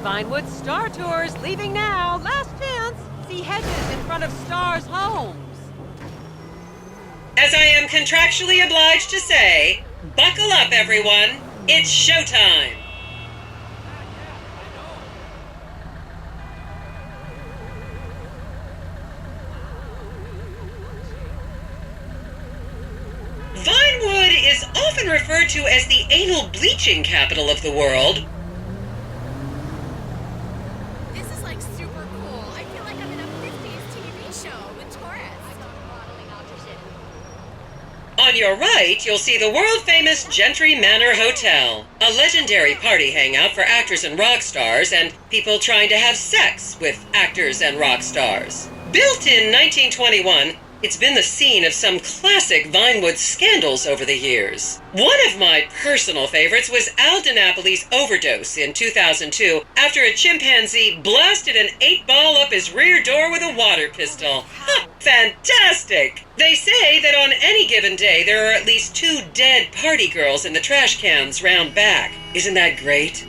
Vinewood Star Tours leaving now. Last chance. See hedges in front of Star's homes. As I am contractually obliged to say, buckle up, everyone. It's showtime. Vinewood is often referred to as the anal bleaching capital of the world. This is like super cool. I feel like I'm in a 50s TV show with tourists. On your right, you'll see the world-famous Gentry Manor Hotel, a legendary party hangout for actors and rock stars and people trying to have sex with actors and rock stars. Built in 1921, it's been the scene of some classic Vinewood scandals over the years. One of my personal favorites was Al DiNapoli's overdose in 2002 after a chimpanzee blasted an 8-ball up his rear door with a water pistol. Fantastic! They say that on any given day there are at least 2 dead party girls in the trash cans round back. Isn't that great?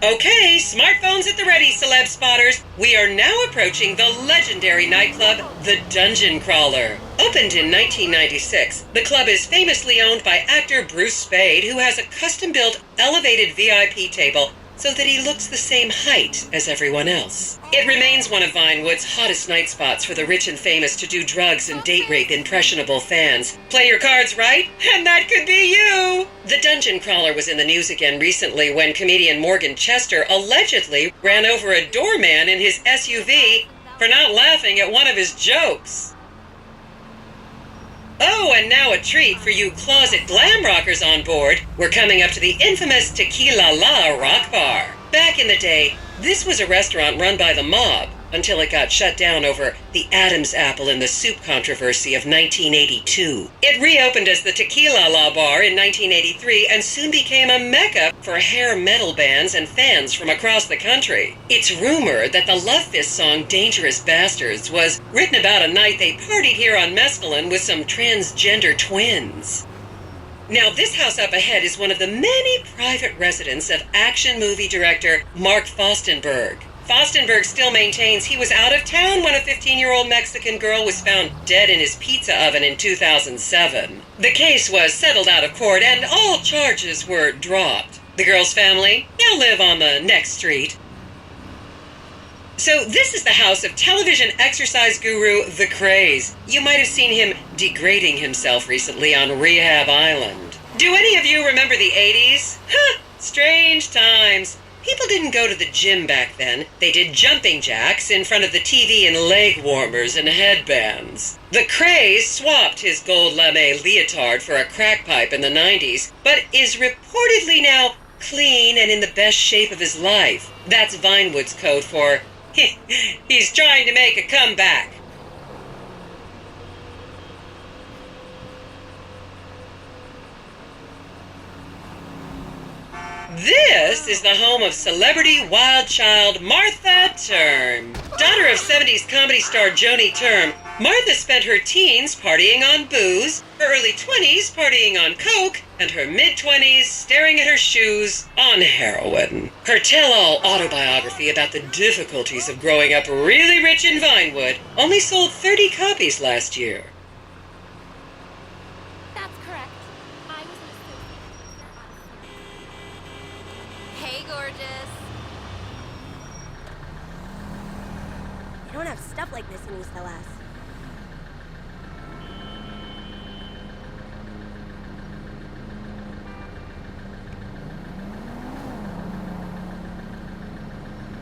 Okay, smartphones at the ready, celeb spotters. We are now approaching the legendary nightclub, the Dungeon Crawler. Opened in 1996, the club is famously owned by actor Bruce Spade, who has a custom-built elevated VIP table so that he looks the same height as everyone else. It remains one of Vinewood's hottest night spots for the rich and famous to do drugs and date rape impressionable fans. Play your cards right, and that could be you! The Dungeon Crawler was in the news again recently when comedian Morgan Chester allegedly ran over a doorman in his SUV for not laughing at one of his jokes. Oh, and now a treat for you closet glam rockers on board. We're coming up to the infamous Tequila La Rock Bar. Back in the day, this was a restaurant run by the mob until it got shut down over the Adam's apple in the soup controversy of 1982. It reopened as the Tequila La Bar in 1983 and soon became a mecca for hair metal bands and fans from across the country. It's rumored that the Love Fist song Dangerous Bastards was written about a night they partied here on mescaline with some transgender twins. Now, this house up ahead is one of the many private residence of action movie director Mark Fostenberg. Fostenberg still maintains he was out of town when a 15-year-old Mexican girl was found dead in his pizza oven in 2007. The case was settled out of court and all charges were dropped. The girl's family now live on the next street. So this is the house of television exercise guru The Craze. You might have seen him degrading himself recently on Rehab Island. Do any of you remember the 80s? Strange times. People didn't go to the gym back then. They did jumping jacks in front of the TV and leg warmers and headbands. The Craze swapped his gold lame leotard for a crack pipe in the 90s, but is reportedly now clean and in the best shape of his life. That's Vinewood's code for he's trying to make a comeback. This is the home of celebrity wild child Martha Term. Daughter of 70s comedy star Joni Term, Martha spent her teens partying on booze, her early 20s partying on coke, and her mid-20s staring at her shoes on heroin. Her tell-all autobiography about the difficulties of growing up really rich in Vinewood only sold 30 copies last year. That's correct. I was an associate. Hey, gorgeous. They don't have stuff like this in East LS.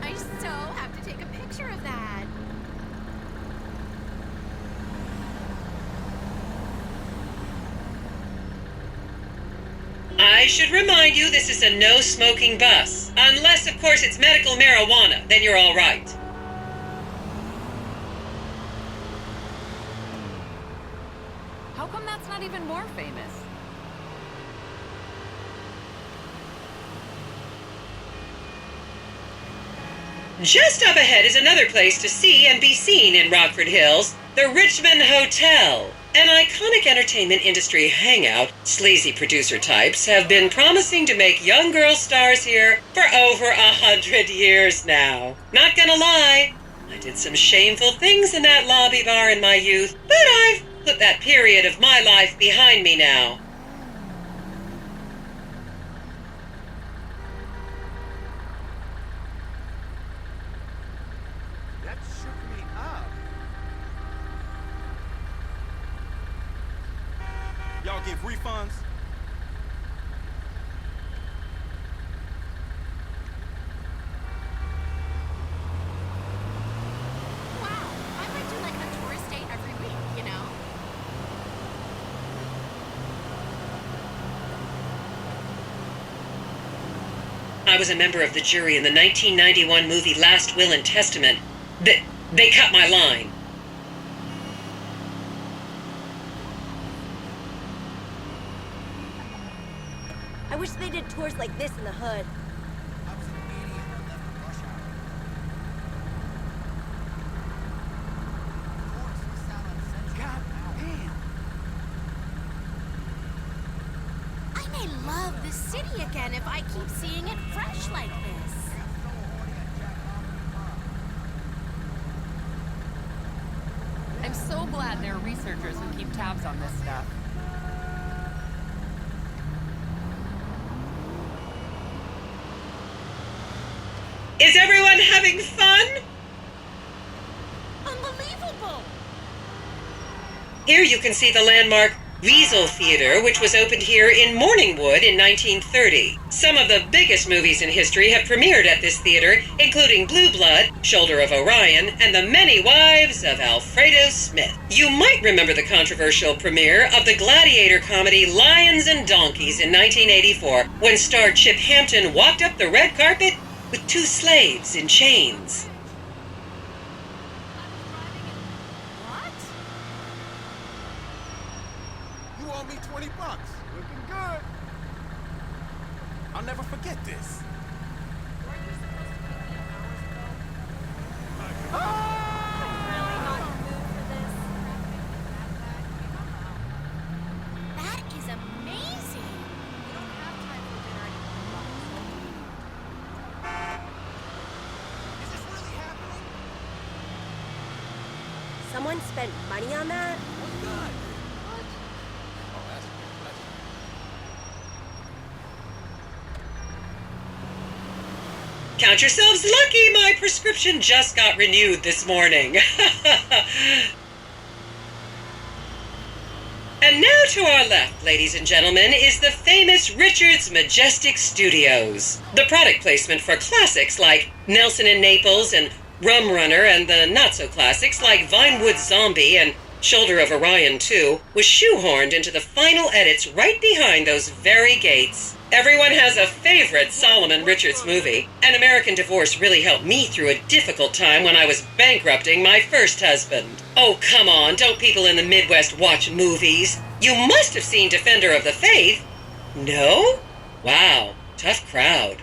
I so have to take a picture of that. I should remind you this is a no-smoking bus. Unless, of course, it's medical marijuana, then you're all right. How come that's not even more famous? Just up ahead is another place to see and be seen in Rockford Hills, the Richmond Hotel. An iconic entertainment industry hangout, sleazy producer types have been promising to make young girl stars here for over 100 years now. Not gonna lie, I did some shameful things in that lobby bar in my youth, but I've put that period of my life behind me now. That shook me up. Y'all give refunds? Wow, I might do like a tourist day every week, you know? I was a member of the jury in the 1991 movie Last Will and Testament. They cut my line. I wish they did tours like this in the hood. I was an idiot that left the rush hour. Of course, we sat on Central. God damn. I may love this city again if I keep seeing it fresh like this. I'm so glad there are researchers who keep tabs on this stuff. Is everyone having fun? Unbelievable! Here you can see the landmark Weasel Theater, which was opened here in Morningwood in 1930. Some of the biggest movies in history have premiered at this theater, including Blue Blood, Shoulder of Orion, and The Many Wives of Alfredo Smith. You might remember the controversial premiere of the gladiator comedy Lions and Donkeys in 1984, when star Chip Hampton walked up the red carpet with two slaves in chains. What? You owe me $20. Looking good. I'll never forget this. That is amazing! We don't have time for dinner Is this really happening? Someone spent money on that? Oh, God. What? Oh, that's Count yourselves lucky, my prescription just got renewed this morning. And now to our left, ladies and gentlemen, is the famous Richards Majestic Studios. The product placement for classics like Nelson and Naples and Rum Runner, and the not-so-classics like Vinewood Zombie and Shoulder of Orion 2 was shoehorned into the final edits right behind those very gates. Everyone has a favorite Solomon Richards movie. An American Divorce really helped me through a difficult time when I was bankrupting my first husband. Oh, come on, don't people in the Midwest watch movies? You must have seen Defender of the Faith. No? Wow, tough crowd.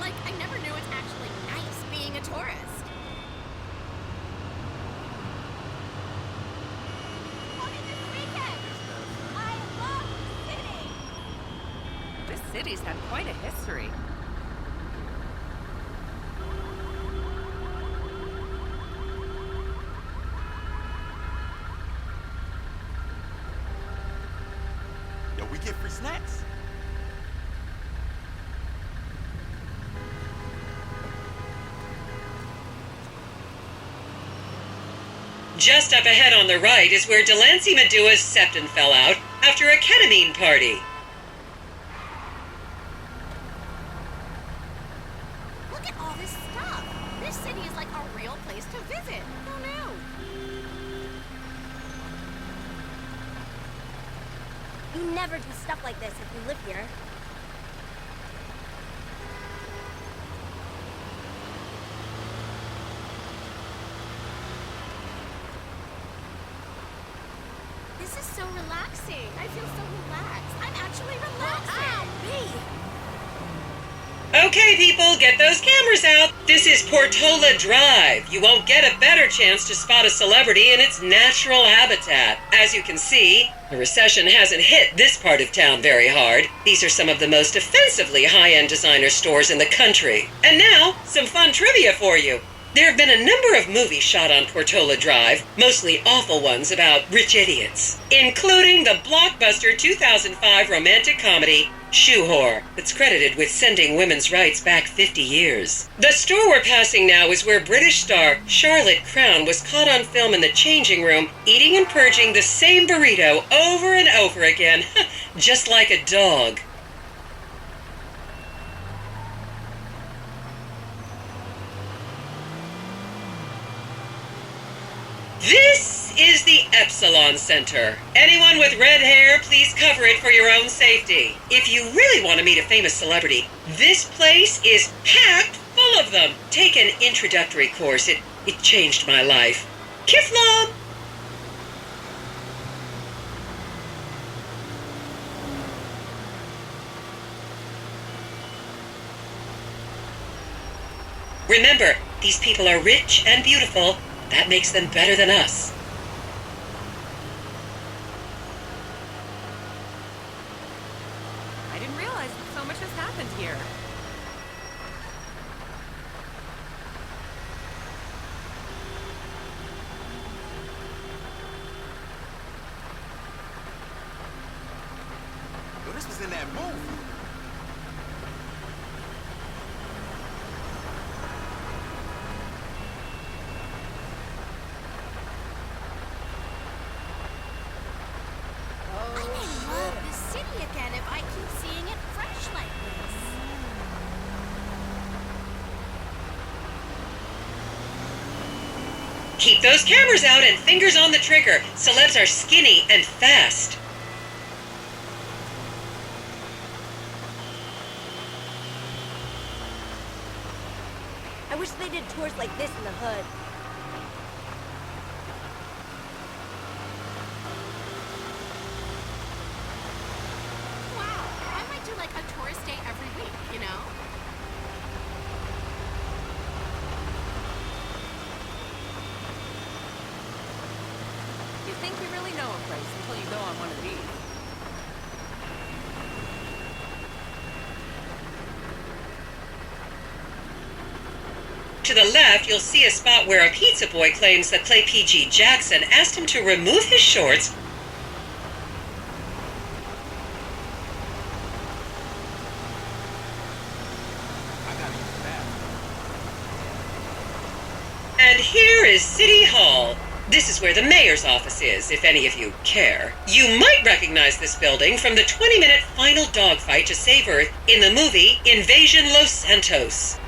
Like, I never knew it's actually nice being a tourist. Only this weekend! I love the city! This city's had quite a history. Yo, we get free snacks. Just up ahead on the right is where Delancey Medua's septon fell out after a ketamine party. Look at all this stuff! This city is like a real place to visit. Who knew? You never do stuff like this if you live here. This is so relaxing. I feel so relaxed. I'm actually relaxing. Okay, people, get those cameras out. This is Portola Drive. You won't get a better chance to spot a celebrity in its natural habitat. As you can see, the recession hasn't hit this part of town very hard. These are some of the most offensively high-end designer stores in the country. And now, some fun trivia for you. There have been a number of movies shot on Portola Drive, mostly awful ones about rich idiots, including the blockbuster 2005 romantic comedy Shoe Whore, that's credited with sending women's rights back 50 years. The store we're passing now is where British star Charlotte Crown was caught on film in the changing room, eating and purging the same burrito over and over again, just like a dog. This is the Epsilon Center. Anyone with red hair, please cover it for your own safety. If you really want to meet a famous celebrity, this place is packed full of them. Take an introductory course. It changed my life. Kiflam! Remember, these people are rich and beautiful. That makes them better than us. I didn't realize that so much has happened here. Yo, this was in that movie. I may love this city again if I keep seeing it fresh like this. Keep those cameras out and fingers on the trigger. Celebs are skinny and fast. I wish they did tours like this in the hood. Wow, I might do like a tourist day every week, you know? You think you really know a place until you go on one of these. To the left, you'll see a spot where a pizza boy claims that Clay P.G. Jackson asked him to remove his shorts I gotta use the bathroom. And here is City Hall. This is where the mayor's office is, if any of you care. You might recognize this building from the 20-minute final dogfight to save Earth in the movie Invasion Los Santos.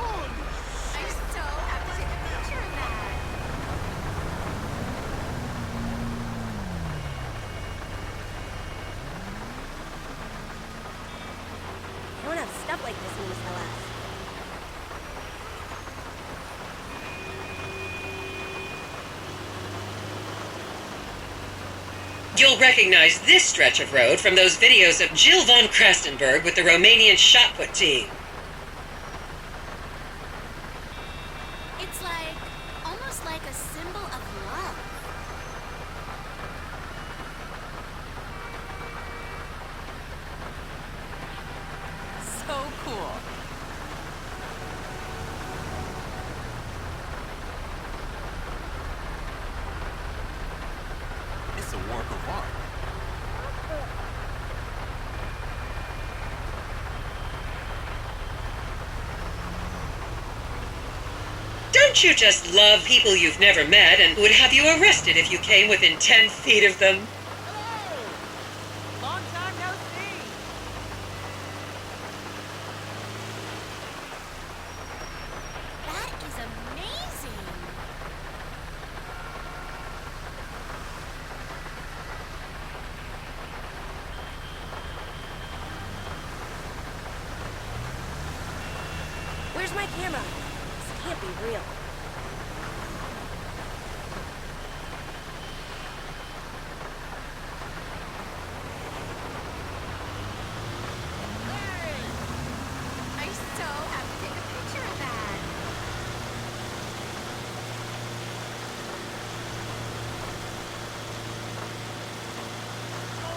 I'm so happy to take a picture of that. They don't have stuff like this in East LS. You'll recognize this stretch of road from those videos of Jill von Krastenberg with the Romanian shot put team. It's like, almost like a symbol of love. So cool. It's a work of art. Don't you just love people you've never met and would have you arrested if you came within 10 feet of them? Hello! Long time no see! That is amazing. Where's my camera? This can't be real. I so have to take a picture of that.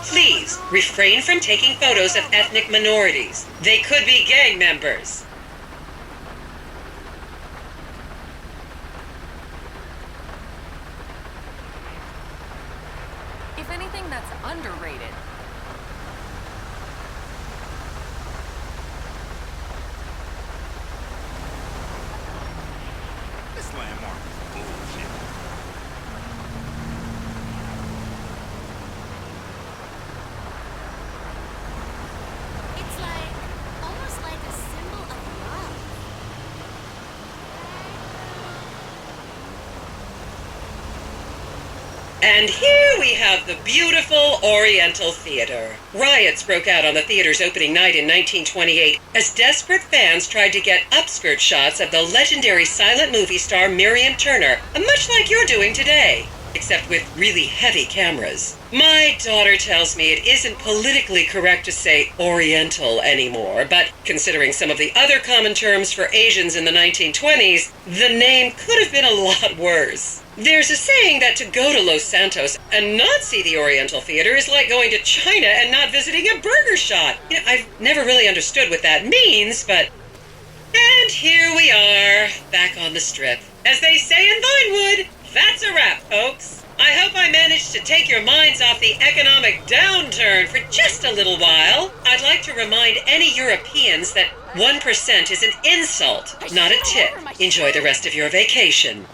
Please refrain from taking photos of ethnic minorities. They could be gang members. If anything, that's underrated. This landmark is bullshit. It's like, almost like a symbol of love. And here we have the beautiful Oriental Theater. Riots broke out on the theater's opening night in 1928 as desperate fans tried to get upskirt shots of the legendary silent movie star Miriam Turner, much like you're doing today, except with really heavy cameras. My daughter tells me it isn't politically correct to say Oriental anymore, but considering some of the other common terms for Asians in the 1920s, the name could have been a lot worse. There's a saying that to go to Los Santos and not see the Oriental Theater is like going to China and not visiting a burger shop. You know, I've never really understood what that means, but... And here we are, back on the strip. As they say in Vinewood, that's a wrap, folks. I hope I managed to take your minds off the economic downturn for just a little while. I'd like to remind any Europeans that 1% is an insult, not a tip. Enjoy the rest of your vacation.